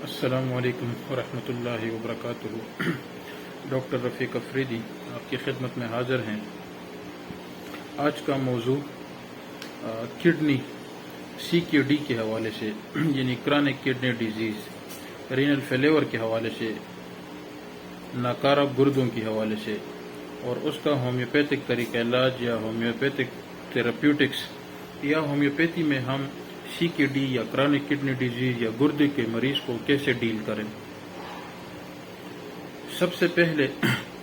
السلام علیکم ورحمۃ اللہ وبرکاتہ۔ ڈاکٹر رفیق افریدی آپ کی خدمت میں حاضر ہیں۔ آج کا موضوع کڈنی CKD کے حوالے سے یعنی chronic kidney disease, renal failure کے حوالے سے، ناکارہ گردوں کے حوالے سے اور اس کا ہومیوپیتھک طریقہ علاج یا ہومیوپیتھک تھراپیوٹکس یا ہومیوپیتھی میں ہم CKD یا کرونک کڈنی ڈیزیز یا گردے کے مریض کو کیسے ڈیل کریں۔ سب سے پہلے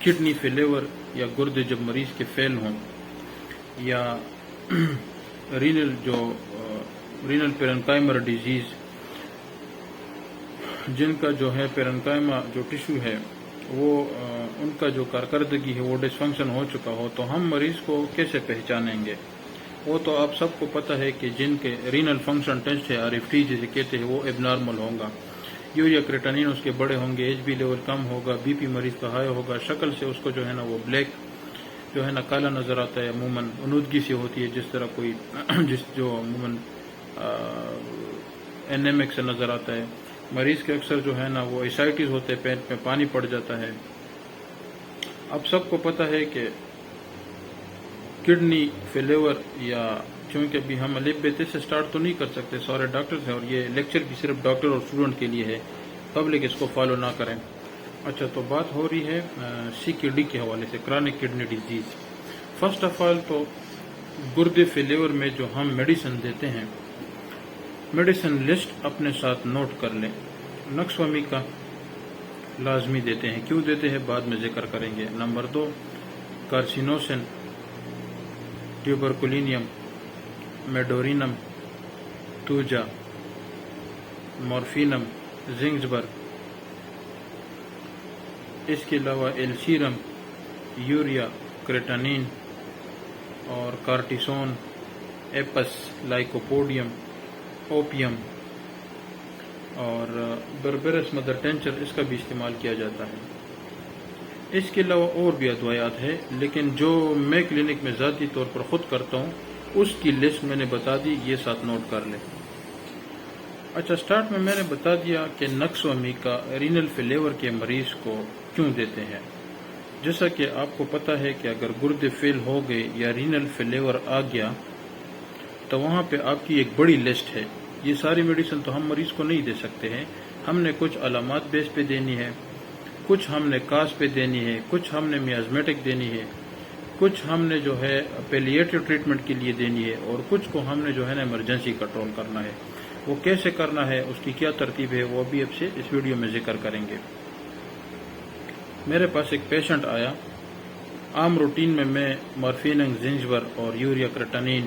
کڈنی فیلیور یا گردے جب مریض کے فیل ہوں یا رینل پیرنکائمر ڈیزیز، جن کا جو ہے پیرنکائما جو ٹیشو ہے وہ ان کا جو کارکردگی ہے وہ ڈس فنکشن ہو چکا ہو تو ہم مریض کو کیسے پہچانیں گے؟ وہ تو آپ سب کو پتہ ہے کہ جن کے رینل فنکشن ٹیسٹ ہے RFT جسے کہتے ہیں وہ اب نارمل ہوگا، یوریا کریٹینین اس کے بڑے ہوں گے، HB لیول کم ہوگا، BP مریض کا ہائی ہوگا، شکل سے اس کو جو ہے نا وہ بلیک جو ہے نا کالا نظر آتا ہے، عموماً انودگی سے ہوتی ہے، جس طرح کوئی جو عموماً انیمک سے نظر آتا ہے۔ مریض کے اکثر جو ہے نا وہ اسائٹس ہوتے ہیں، پیٹ میں پانی پڑ جاتا ہے۔ اب سب کو پتہ ہے کہ کڈنی فیلیور یا چونکہ ابھی ہم الف بیتے سے سٹارٹ تو نہیں کر سکتے، سارے ڈاکٹرز ہیں اور یہ لیکچر بھی صرف ڈاکٹر اور اسٹوڈنٹ کے لیے ہے، پبلک اس کو فالو نہ کریں۔ اچھا، تو بات ہو رہی ہے CKD کے حوالے سے، chronic kidney disease. First of all تو گردے فیلیور میں جو ہم میڈیسن دیتے ہیں، میڈیسن لسٹ اپنے ساتھ نوٹ کر لیں۔ نکسومی کا لازمی دیتے ہیں، کیوں دیتے ہیں بعد میں ذکر کریں گے۔ نمبر 2 کارسینوسن، ٹیوبرکولینیم، میڈورینم، توجا، مورفینم، زنگزبرگ، اس کے علاوہ ایلسیرم، یوریا کریٹینین اور کارٹیسون، ایپس، لائکوپوڈیم، اوپیم اور بربرس مدر ٹینچر، اس کا بھی استعمال کیا جاتا ہے۔ اس کے علاوہ اور بھی ادویات ہیں، لیکن جو میں کلینک میں ذاتی طور پر خود کرتا ہوں اس کی لسٹ میں نے بتا دی، یہ ساتھ نوٹ کر لیں۔ اچھا، سٹارٹ میں نے بتا دیا کہ نکسومی کا رینل فیلیور کے مریض کو کیوں دیتے ہیں۔ جیسا کہ آپ کو پتہ ہے کہ اگر گردے فیل ہو گئے یا رینل فیلیور آ گیا تو وہاں پہ آپ کی ایک بڑی لسٹ ہے۔ یہ ساری میڈیسن تو ہم مریض کو نہیں دے سکتے ہیں، ہم نے کچھ علامات بیس پہ دینی ہے، کچھ ہم نے کاز پہ دینی ہے، کچھ ہم نے میازمیٹک دینی ہے، کچھ ہم نے جو ہے پیلیٹیو ٹریٹمنٹ کے لیے دینی ہے اور کچھ کو ہم نے جو ہے نا ایمرجنسی کنٹرول کرنا ہے۔ وہ کیسے کرنا ہے، اس کی کیا ترتیب ہے، وہ بھی اب سے اس ویڈیو میں ذکر کریں گے۔ میرے پاس ایک پیشنٹ آیا، عام روٹین میں مورفین، زنجبر اور یوریا کریٹینین،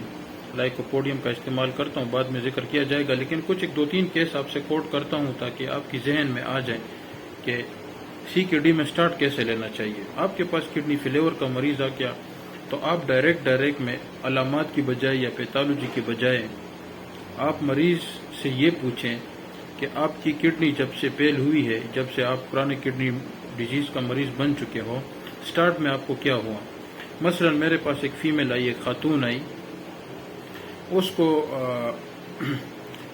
لائکوپوڈیم کا استعمال کرتا ہوں، بعد میں ذکر کیا جائے گا، لیکن کچھ ایک 2-3 کیس آپ سے کوٹ کرتا ہوں تاکہ آپ کی ذہن میں آ جائے کہ CKD میں سٹارٹ کیسے لینا چاہیے۔ آپ کے پاس کڈنی فیلیور کا مریض آ گیا تو آپ ڈائریکٹ میں علامات کی بجائے یا پیتھولوجی کی بجائے آپ مریض سے یہ پوچھیں کہ آپ کی کڈنی جب سے فیل ہوئی ہے، جب سے آپ کرونک کڈنی ڈیزیز کا مریض بن چکے ہو، سٹارٹ میں آپ کو کیا ہوا۔ مثلا میرے پاس ایک فیمیل آئی، ایک خاتون آئی، اس کو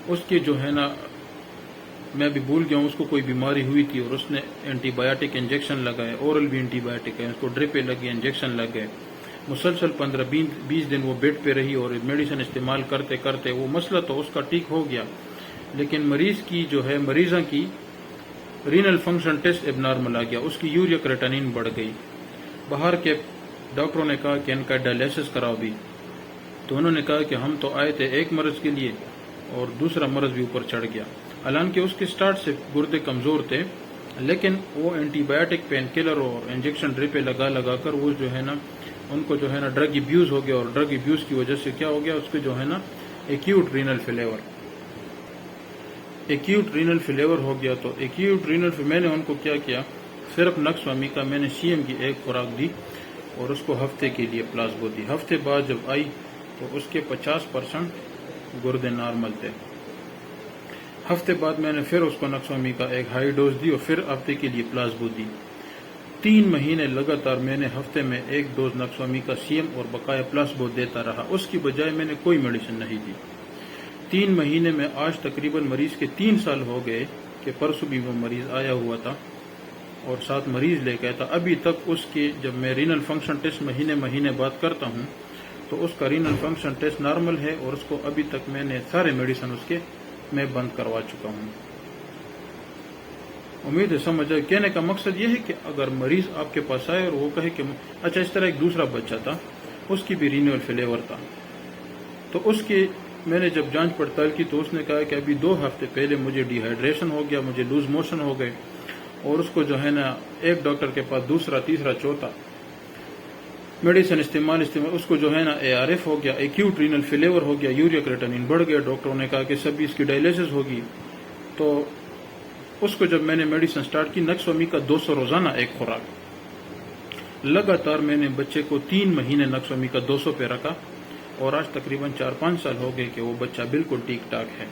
اس کے جو ہے نا میں بھی بھول گیا ہوں، اس کو کوئی بیماری ہوئی تھی اور اس نے اینٹی بایوٹک انجیکشن لگائے، اورل بھی اینٹی بایوٹک ہے، اس کو ڈرپیں لگی، انجیکشن لگ گئے، مسلسل 15-20 دن وہ بیڈ پہ رہی اور میڈیسن استعمال کرتے کرتے وہ مسئلہ تو اس کا ٹھیک ہو گیا، لیکن مریض کی جو ہے مریضہ کی رینل فنکشن ٹیسٹ اب نارمل آ گیا، اس کی یوریا کریٹینین بڑھ گئی۔ باہر کے ڈاکٹروں نے کہا کہ ان کا ڈائلیسس کراؤ بھی، تو انہوں نے کہا کہ ہم تو آئے تھے ایک مرض کے لیے اور دوسرا مرض بھی اوپر چڑھ گیا۔ حالانکہ اس کے سٹارٹ سے گردے کمزور تھے، لیکن وہ اینٹی بایوٹک پین کلر اور انجیکشن ڈرپیں لگا کر وہ جو ہے نا ان کو جو ہے نا ڈرگ ابیوز ہو گیا، اور ڈرگ ابیوز کی وجہ سے کیا ہو گیا، اس کے جو ہے نا ایکیوٹ رینل فیلیور ہو گیا۔ تو ایکیوٹ رینل میں نے ان کو کیا کیا، صرف نکسومی کا میں نے CM کی ایک خوراک دی اور اس کو ہفتے کے لیے پلازبو دی۔ ہفتے بعد جب آئی تو اس کے 50% گردے نارمل تھے۔ ہفتے بعد میں نے پھر اس کو نکسومی کا ایک ہائی ڈوز دی اور پھر ہفتے کے لیے پلازبو دی۔ 3 مہینے لگاتار میں نے ہفتے میں 1 ڈوز نکسومی کا CM اور بقایا پلازبو دیتا رہا، اس کی بجائے میں نے کوئی میڈیسن نہیں دی۔ 3 مہینے میں آج تقریباً مریض کے 3 سال ہو گئے کہ پرسوں بھی وہ مریض آیا ہوا تھا اور ساتھ مریض لے کے آیا تھا. ابھی تک اس کے جب میں رینل فنکشن ٹیسٹ مہینے بعد کرتا ہوں تو اس کا رینل فنکشن ٹیسٹ نارمل ہے اور اس کو ابھی تک میں نے سارے میڈیسن اس کے میں بند کروا چکا ہوں. امید ہے سمجھ آئے. کہنے کا مقصد یہ ہے کہ اگر مریض آپ کے پاس آئے اور وہ کہے کہ اچھا اس طرح ایک دوسرا بچہ تھا اس کی بھی رینل فلیور تھا تو اس کی میں نے جب جانچ پڑتال کی تو اس نے کہا کہ ابھی 2 ہفتے پہلے مجھے ڈی ہائیڈریشن ہو گیا, مجھے لوز موشن ہو گئے اور اس کو جو ہے نا ایک ڈاکٹر کے پاس دوسرا تیسرا چوتھا میڈیسن استعمال اس کو جو ہے نا ARF ہو گیا, ایکیوٹ رینل فلیور ہو گیا, یوریا کریٹنین بڑھ گیا. ڈاکٹروں نے کہا کہ سب اس کی ڈائلیسس ہوگی. تو اس کو جب میں نے میڈیسن سٹارٹ کی نکسومی کا 200 روزانہ ایک خوراک لگاتار میں نے بچے کو 3 مہینے نکسومی کا 200 پہ رکھا اور آج تقریباً 4-5 سال ہو گئے کہ وہ بچہ بالکل ٹھیک ٹھاک ہے.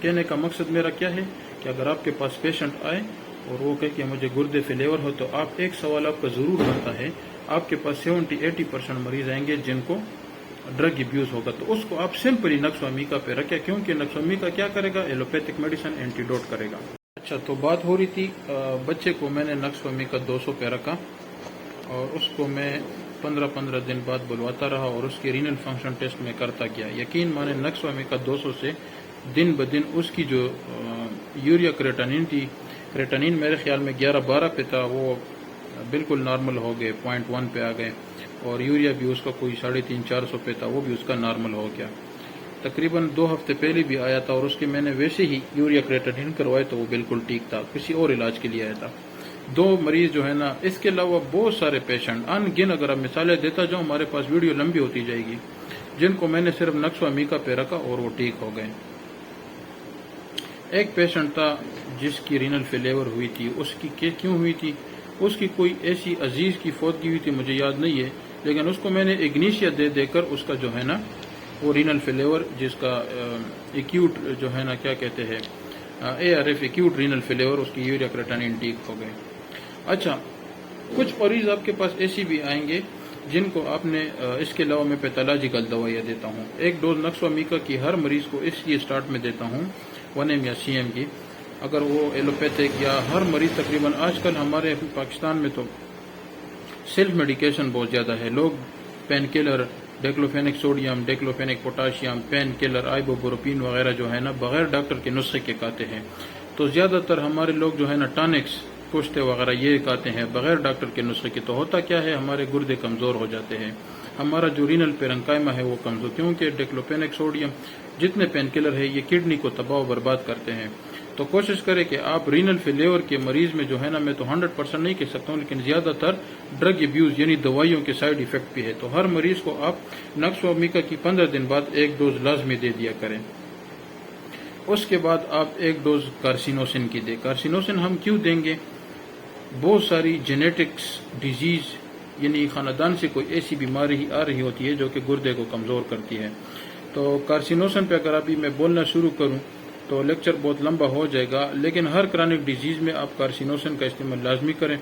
کہنے کا مقصد میرا کیا ہے کہ اگر آپ کے پاس پیشنٹ آئے اور وہ کہے کہ مجھے گردے فلیور ہو تو آپ ایک سوال آپ کا ضرور بنتا ہے. آپ کے پاس 70-80% مریض آئیں گے جن کو ڈرگ ابیوز ہوگا تو اس کو آپ سمپلی نکسومیکا پہ رکھیں کیونکہ نکسومیکا کیا کرے گا, ایلوپیتھک میڈیسن اینٹی ڈوٹ کرے گا. اچھا تو بات ہو رہی تھی بچے کو میں نے نکسومیکا 200 پہ رکھا اور اس کو میں 15 دن بعد بلواتا رہا اور اس کی رینل فنکشن ٹیسٹ میں کرتا گیا. یقین مانے نکسومیکا 200 سے دن بدن اس کی جو یوریا کریٹنین تھی, کریٹنین میرے خیال میں 11-12 پہ تھا, وہ بالکل نارمل ہو گئے, 0.1 پہ آ گئے اور یوریا بھی اس کا کوئی 350-400 پہ تھا, وہ بھی اس کا نارمل ہو گیا. تقریباً 2 ہفتے پہلے بھی آیا تھا اور اس کے میں نے ویسے ہی یوریا کریٹنین کروائے تو وہ بالکل ٹھیک تھا, کسی اور علاج کے لیے آیا تھا. 2 مریض جو ہے نا, اس کے علاوہ بہت سارے پیشنٹ ان گن اگر اب مثالیں دیتا جاؤں ہمارے پاس ویڈیو لمبی ہوتی جائے گی جن کو میں نے صرف نکسومیکا پہ رکھا اور وہ ٹھیک ہو گئے. ایک پیشنٹ تھا جس کی رینل فلیور ہوئی تھی, اس کی کیوں ہوئی تھی, اس کی کوئی ایسی عزیز کی فوتگی ہوئی تھی مجھے یاد نہیں ہے, لیکن اس کو میں نے اگنیشیا دے کر اس کا جو ہے نا وہ رینل فلیور جس کا ایکیوٹ جو ہے نا کیا کہتے ہیں ARF ایکیوٹ رینل فلیور, اس کی یوریا کریٹنین ٹھیک ہو گئے. اچھا کچھ مریض آپ کے پاس ایسی بھی آئیں گے جن کو آپ نے اس کے علاوہ میں پیتھولوجیکل دوائیاں دیتا ہوں. ایک ڈوز نکسومیکا کی ہر مریض کو اس لیے سٹارٹ میں دیتا ہوں 1M یا CM کی. اگر وہ ایلوپیتھک یا ہر مریض تقریباً آج کل ہمارے پاکستان میں تو سیلف میڈیکیشن بہت زیادہ ہے. لوگ pain killer, diclofenac sodium, diclofenac potassium, pain killer, ibuprofen وغیرہ جو ہے نا بغیر ڈاکٹر کے نسخے کے کھاتے ہیں. تو زیادہ تر ہمارے لوگ جو ہے نا ٹانکس, کشتے وغیرہ یہ کھاتے ہیں بغیر ڈاکٹر کے نسخے کے. تو ہوتا کیا ہے, ہمارے گردے کمزور ہو جاتے ہیں, ہمارا جو رینل پیرنکائما ہے وہ کمزور, کیونکہ ڈیکلوفینک سوڈیم جتنے پین کلر ہے یہ کڈنی کو تباہ و برباد کرتے ہیں. تو کوشش کریں کہ آپ رینل فلیور کے مریض میں جو ہے نا, میں تو 100% نہیں کہہ سکتا ہوں لیکن زیادہ تر ڈرگ ابیوز یعنی دوائیوں کے سائیڈ ایفیکٹ بھی ہے, تو ہر مریض کو آپ نکسومیکا کی 15 دن بعد ایک ڈوز لازمی دے دیا کریں. اس کے بعد آپ ایک ڈوز کارسینوسن کی دیں. کارسینوسن ہم کیوں دیں گے, بہت ساری جینیٹکس ڈیزیز یعنی خاندان سے کوئی ایسی بیماری آ رہی ہوتی ہے جو کہ گردے کو کمزور کرتی ہے. تو کارسینوسن پہ اگر ابھی میں بولنا شروع کروں تو لیکچر بہت لمبا ہو جائے گا, لیکن ہر کرانک ڈیزیز میں آپ کارسینوسن کا استعمال لازمی کریں.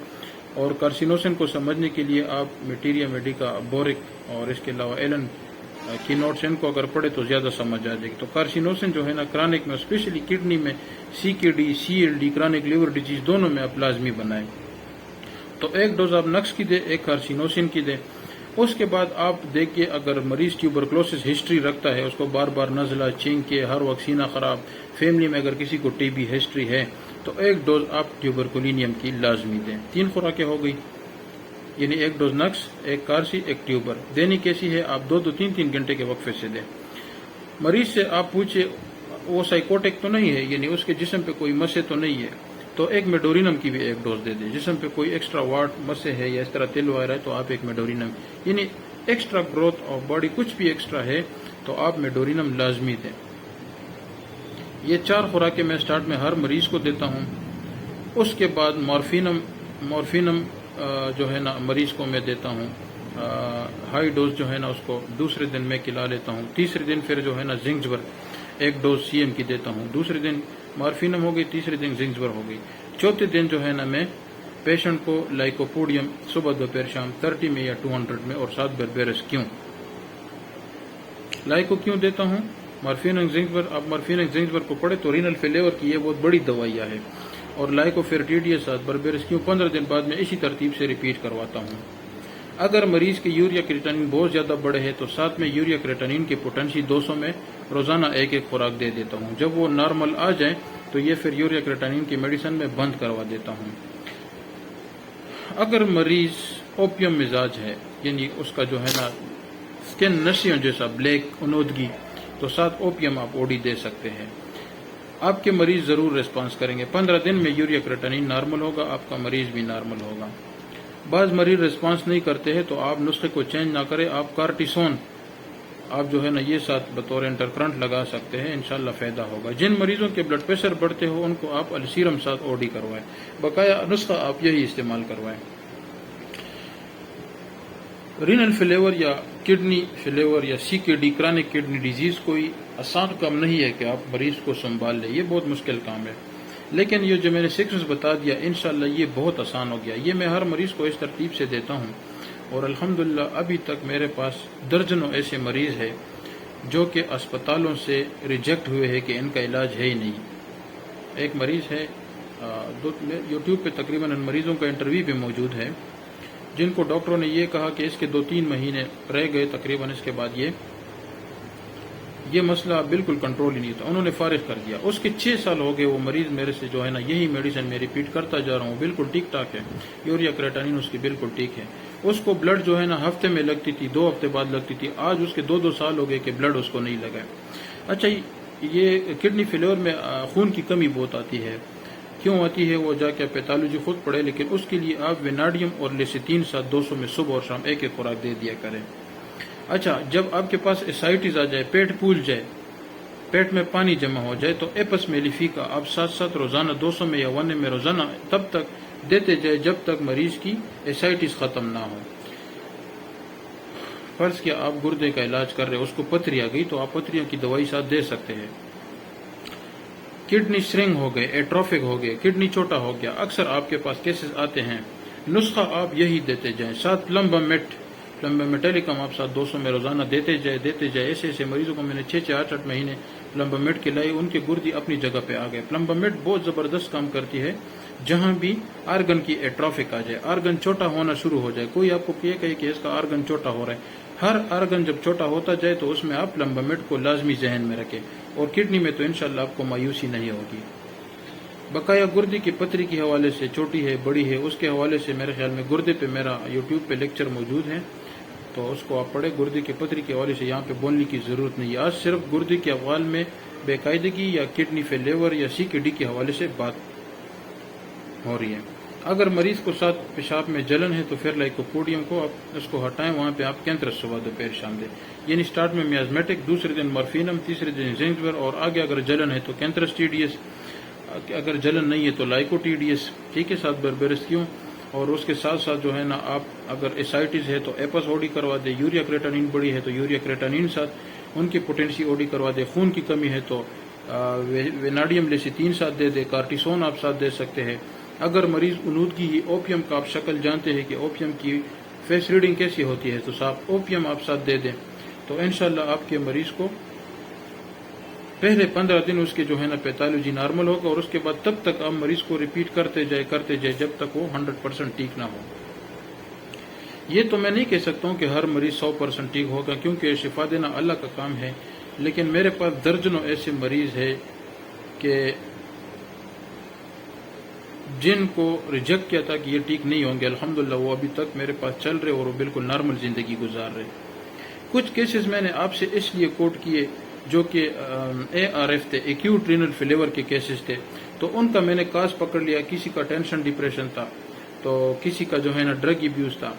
اور کارسینوسن کو سمجھنے کے لیے آپ میٹیریا میڈیکا, بورک اور اس کے علاوہ ایلن کی نوٹس ان کو اگر پڑھے تو زیادہ سمجھ آ جائے گی. تو کارسینوسن جو ہے نا کرانک میں اسپیشلی کڈنی میں CKD, CLD, chronic liver disease دونوں میں آپ لازمی بنائیں. تو ایک ڈوز آپ نکس کی دیں, ایک کارسینوسن کی دیں. اس کے بعد آپ دیکھیے اگر مریض ٹیوبرکلوسس ہسٹری رکھتا ہے, اس کو بار بار نزلہ, چھینکے, ہر وقت سینہ خراب, فیملی میں اگر کسی کو TB ہسٹری ہے تو ایک ڈوز آپ ٹیوبرکولینیم کی لازمی دیں. 3 خوراکیں ہو گئی, یعنی ایک ڈوز نکس, ایک کارسی, ایک ٹیوبر. دینی کیسی ہے, آپ 2-3 گھنٹے کے وقفے سے دیں. مریض سے آپ پوچھے وہ سائیکوٹک تو نہیں ہے, یعنی اس کے جسم پہ کوئی مسے تو نہیں ہے, تو ایک میڈورینم کی بھی ایک ڈوز دے دیں. جسم پہ کوئی ایکسٹرا واٹ مسے ہے یا اس طرح تل وغیرہ ہے تو آپ ایک میڈورینم, یعنی ایکسٹرا گروتھ آف باڈی کچھ بھی ایکسٹرا ہے تو آپ میڈورینم لازمی دیں. یہ 4 خوراکیں میں سٹارٹ میں ہر مریض کو دیتا ہوں. اس کے بعد مورفینم جو ہے نا مریض کو میں دیتا ہوں, ہائی ڈوز جو ہے نا اس کو دوسرے دن میں کھلا لیتا ہوں. تیسرے دن پھر جو ہے نا زنگزور ایک ڈوز CM کی دیتا ہوں. دوسرے دن مورفینم ہو گئی, تیسرے دن زنگزور ہو گئی. چوتھے دن جو ہے نا میں پیشنٹ کو لائکوپوڈیم صبح دوپہر شام 30 میں یا 200 میں اور 7 بربیرس. کیوں لائکو کیوں دیتا ہوں, مورفین انگزنجبر، آپ مورفین انگزنجبر کو پڑھے تو رینل فیلیور کی یہ بہت بڑی دوائیاں ہے، اور لائکوفیریڈیس بربیرسکیوں 15 دن بعد میں اسی ترتیب سے ریپیٹ کرواتا ہوں۔ اگر مریض کے یوریا کریٹینین بہت زیادہ بڑے ہے تو ساتھ میں یوریا کریٹینین کی پوٹنسی 200 میں روزانہ ایک خوراک دے دیتا ہوں۔ جب وہ نارمل آ جائیں تو یہ پھر یوریا کریٹینین کی میڈیسن میں بند کروا دیتا ہوں۔ اگر مریض اوپیم مزاج ہے، یعنی اس کا جو ہے نا اسکن نشیوں جیسا بلیک اونودگی، تو ساتھ اوپیم آپ اوڈی دے سکتے ہیں۔ آپ کے مریض ضرور ریسپانس کریں گے، 15 دن میں یوریا کریٹینین نارمل ہوگا، آپ کا مریض بھی نارمل ہوگا۔ بعض مریض ریسپانس نہیں کرتے ہیں تو آپ نسخے کو چینج نہ کریں، آپ کارٹیسون آپ جو ہے نا یہ ساتھ بطور انٹرکرنٹ لگا سکتے ہیں، انشاءاللہ فائدہ ہوگا۔ جن مریضوں کے بلڈ پریشر بڑھتے ہو ان کو آپ السیرم ساتھ اوڈی کروائیں، بقایا نسخہ آپ یہی استعمال کروائیں۔ رینل فیلیور یا کڈنی فیلیور یا CKD کرانک کڈنی ڈیزیز کوئی آسان کام نہیں ہے کہ آپ مریض کو سنبھال لیں، یہ بہت مشکل کام ہے، لیکن یہ جو میں نے سیکشنز بتا دیا انشاءاللہ یہ بہت آسان ہو گیا۔ یہ میں ہر مریض کو اس ترتیب سے دیتا ہوں، اور الحمدللہ ابھی تک میرے پاس درجنوں ایسے مریض ہیں جو کہ اسپتالوں سے ریجیکٹ ہوئے ہیں کہ ان کا علاج ہے ہی نہیں۔ ایک مریض ہے، یوٹیوب پہ تقریباً ان مریضوں کا انٹرویو بھی موجود ہے جن کو ڈاکٹروں نے یہ کہا کہ اس کے 2-3 مہینے رہ گئے تقریباً، اس کے بعد یہ مسئلہ بالکل کنٹرول ہی نہیں تھا، انہوں نے فارغ کر دیا۔ اس کے 6 سال ہو گئے، وہ مریض میرے سے جو ہے نا یہی میڈیسن میں ریپیٹ کرتا جا رہا ہوں، بالکل ٹھیک ٹھاک ہے، یوریا کریٹینین اس کی بالکل ٹھیک ہے۔ اس کو بلڈ جو ہے نا ہفتے میں لگتی تھی، 2 ہفتے بعد لگتی تھی، آج اس کے 2 سال ہو گئے کہ بلڈ اس کو نہیں لگا ہے۔ اچھا، یہ کڈنی فیلیور میں خون کی کمی بہت آتی ہے، کیوں آتی ہے وہ جا کے پیتھولوجی خود پڑھے، لیکن اس کے لیے آپ ویناڈیم اور لیسیتین ساتھ 200 میں صبح اور شام ایک خوراک دے دیا کریں۔ اچھا، جب آپ کے پاس اسائٹس آ جائے، پیٹ پھول جائے، پیٹ میں پانی جمع ہو جائے تو ایپس میلیفی کا آپ ساتھ روزانہ 200 میں یا 1 میں روزانہ تب تک دیتے جائے جب تک مریض کی اسائٹس ختم نہ ہو۔ فرض کیا آپ گردے کا علاج کر رہے، اس کو پتھری آ گئی تو آپ پتھریوں کی دوائی ساتھ دے سکتے ہیں۔ کڈنی سرنگ ہو گئے، ایٹروفک ہو گئے، کڈنی چھوٹا ہو گیا، اکثر آپ کے پاس کیسز آتے ہیں، نسخہ آپ یہی دیتے جائیں، ساتھ پلمبامیٹیلکم آپ ساتھ 200 میں روزانہ دیتے جائے۔ ایسے مریضوں کو میں نے 6-8 مہینے پلمبامیٹ کھلائی، ان کے گردی اپنی جگہ پہ آ گئے۔ پلمبامیٹ بہت زبردست کام کرتی ہے جہاں بھی آرگن کی ایٹروفک آ جائے، آرگن چھوٹا ہونا شروع ہو جائے، کوئی آپ کو یہ کہے کہ اس کا آرگن چھوٹا ہو رہا ہے، ہر آرگن جب چھوٹا ہوتا جائے تو اس میں آپ پلمبامیٹ کو لازمی ذہن میں رکھیں، اور کڈنی میں تو انشاءاللہ آپ کو مایوسی نہیں ہوگی۔ بقایا گردے کی پتھری کے حوالے سے، چھوٹی ہے بڑی ہے، اس کے حوالے سے میرے خیال میں گردے پہ میرا یوٹیوب پہ لیکچر موجود ہے، تو اس کو آپ پڑھیں۔ گردے کی پتھری کے حوالے سے یہاں پہ بولنے کی ضرورت نہیں ہے، آج صرف گردے کے افعال میں بے قاعدگی یا کڈنی فیلیور یا CKD کے حوالے سے بات ہو رہی ہے۔ اگر مریض کو ساتھ پیشاب میں جلن ہے تو پھر لائکوپوڈیم کو آپ اس کو ہٹائیں، وہاں پہ آپ کینترس صبح دوپہر شام دیں، یعنی سٹارٹ میں میازمیٹک، دوسرے دن مورفینم، تیسرے دن زنجبر، اور آگے اگر جلن ہے تو کینترس TDS، اگر جلن نہیں ہے تو لائکو TDS، ٹھیک ہے، ساتھ بربیرسکیوں، اور اس کے ساتھ ساتھ جو ہے نا آپ اگر اسائٹس ہے تو ایپس اوڈی کروا دے، یوریا کریٹینین بڑی ہے تو یوریا کریٹینین ساتھ ان کی پوٹینسی اوڈی کروا دے، خون کی کمی ہے تو ویناڈیم لیسیتین ساتھ دے دے، کارٹیسون آپ ساتھ دے سکتے ہیں۔ اگر مریض اونودگی ہی، اوپیم کا آپ شکل جانتے ہیں کہ اوپیم کی فیس ریڈنگ کیسی ہوتی ہے، تو صاحب اوپیم آپ ساتھ دے دیں، تو انشاءاللہ آپ کے مریض کو پہلے 15 دن اس کے جو ہے نا پیتھولوجی نارمل ہوگا، اور اس کے بعد تب تک آپ مریض کو ریپیٹ کرتے جائے جب تک وہ 100% ٹھیک نہ ہو۔ یہ تو میں نہیں کہہ سکتا ہوں کہ ہر مریض 100% ٹھیک ہوگا، کیونکہ شفا دینا اللہ کا کام ہے، لیکن میرے پاس درجنوں ایسے مریض ہیں کہ جن کو ریجیکٹ کیا تھا کہ یہ ٹھیک نہیں ہوں گے، الحمدللہ وہ ابھی تک میرے پاس چل رہے اور وہ بالکل نارمل زندگی گزار رہے۔ کچھ کیسز میں نے آپ سے اس لیے کوٹ کیے جو کہ ARF تھے، ایکیوٹ رینل فیلیور کے کیسز تھے، تو ان کا میں نے کاز پکڑ لیا، کسی کا ٹینشن ڈپریشن تھا، تو کسی کا جو ہے نا ڈرگ ایبیوز تھا،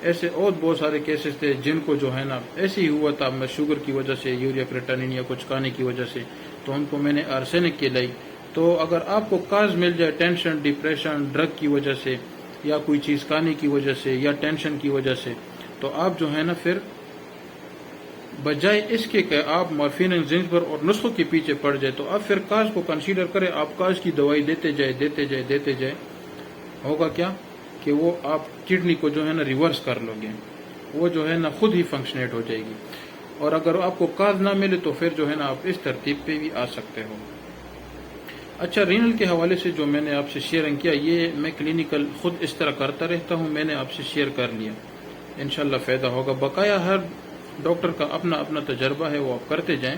ایسے اور بہت سارے کیسز تھے جن کو جو ہے نا ایسے ہی ہوا تھا، میں شوگر کی وجہ سے، یوریا کریٹینین یا کچھ کھانے کی وجہ سے، تو ان کو میں نے آرسینک کھلائی۔ تو اگر آپ کو کاز مل جائے ٹینشن ڈپریشن ڈرگ کی وجہ سے، یا کوئی چیز کھانے کی وجہ سے، یا ٹینشن کی وجہ سے، تو آپ جو ہے نا پھر بجائے اس کے کہ آپ مورفین زنجبر اور نسخوں کے پیچھے پڑ جائے، تو آپ پھر کاز کو کنسیڈر کریں، آپ کاز کی دوائی دیتے جائے، ہوگا کیا کہ وہ آپ کڈنی کو جو ہے نا ریورس کر لو گے، وہ جو ہے نا خود ہی فنکشنیٹ ہو جائے گی۔ اور اگر آپ کو کارڈ نہ ملے تو پھر جو ہے نا آپ اس ترتیب پہ بھی آ سکتے ہو۔ اچھا، رینل کے حوالے سے جو میں نے آپ سے شیئرنگ کیا، یہ میں کلینیکل خود اس طرح کرتا رہتا ہوں، میں نے آپ سے شیئر کر لیا، انشاءاللہ فائدہ ہوگا۔ بقایا ہر ڈاکٹر کا اپنا اپنا تجربہ ہے، وہ آپ کرتے جائیں۔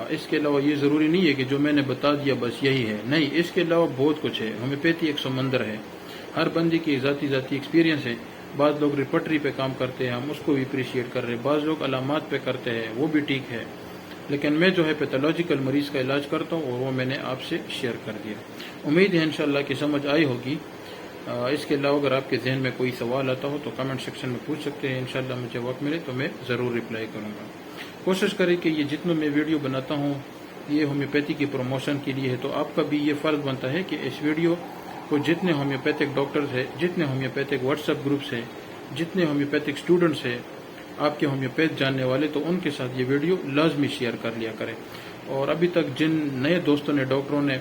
اس کے علاوہ یہ ضروری نہیں ہے کہ جو میں نے بتا دیا بس یہی ہے، نہیں، اس کے علاوہ بہت کچھ ہے۔ ہومیوپیتھی ایک سمندر ہے، ہر بندے کی ذاتی ایکسپیرینس ہے۔ بعض لوگ ریپرٹری پہ کام کرتے ہیں، ہم اس کو بھی اپریشیٹ کر رہے ہیں، بعض لوگ علامات پہ کرتے ہیں، وہ بھی ٹھیک ہے، لیکن میں جو ہے پیتھولوجیکل مریض کا علاج کرتا ہوں، اور وہ میں نے آپ سے شیئر کر دیا۔ امید ہے انشاءاللہ کہ سمجھ آئی ہوگی۔ اس کے علاوہ اگر آپ کے ذہن میں کوئی سوال آتا ہو تو کمنٹ سیکشن میں پوچھ سکتے ہیں، انشاءاللہ مجھے وقت ملے تو میں ضرور رپلائی کروں گا۔ کوشش کریں کہ یہ جتنے میں ویڈیو بناتا ہوں یہ ہومیوپیتھی کی پروموشن کے لیے ہے، تو آپ کا بھی یہ فرض بنتا ہے کہ اس ویڈیو کو جتنے ہومیوپیتھک ڈاکٹرز ہیں، جتنے ہومیوپیتھک واٹس ایپ گروپس ہیں، جتنے ہومیوپیتھک اسٹوڈنٹس ہیں، آپ کے ہومیوپیتھ جاننے والے، تو ان کے ساتھ یہ ویڈیو لازمی شیئر کر لیا کریں۔ اور ابھی تک جن نئے دوستوں نے، ڈاکٹروں نے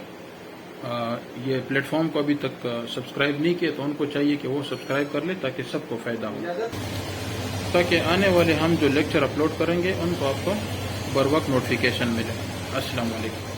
یہ پلیٹ فارم کو ابھی تک سبسکرائب نہیں کیا، تو ان کو چاہیے کہ وہ سبسکرائب کر لیں تاکہ سب کو فائدہ ہو، تاکہ آنے والے ہم جو لیکچر اپلوڈ کریں گے ان کو آپ کو بر وقت نوٹیفیکیشن ملے۔ السلام علیکم۔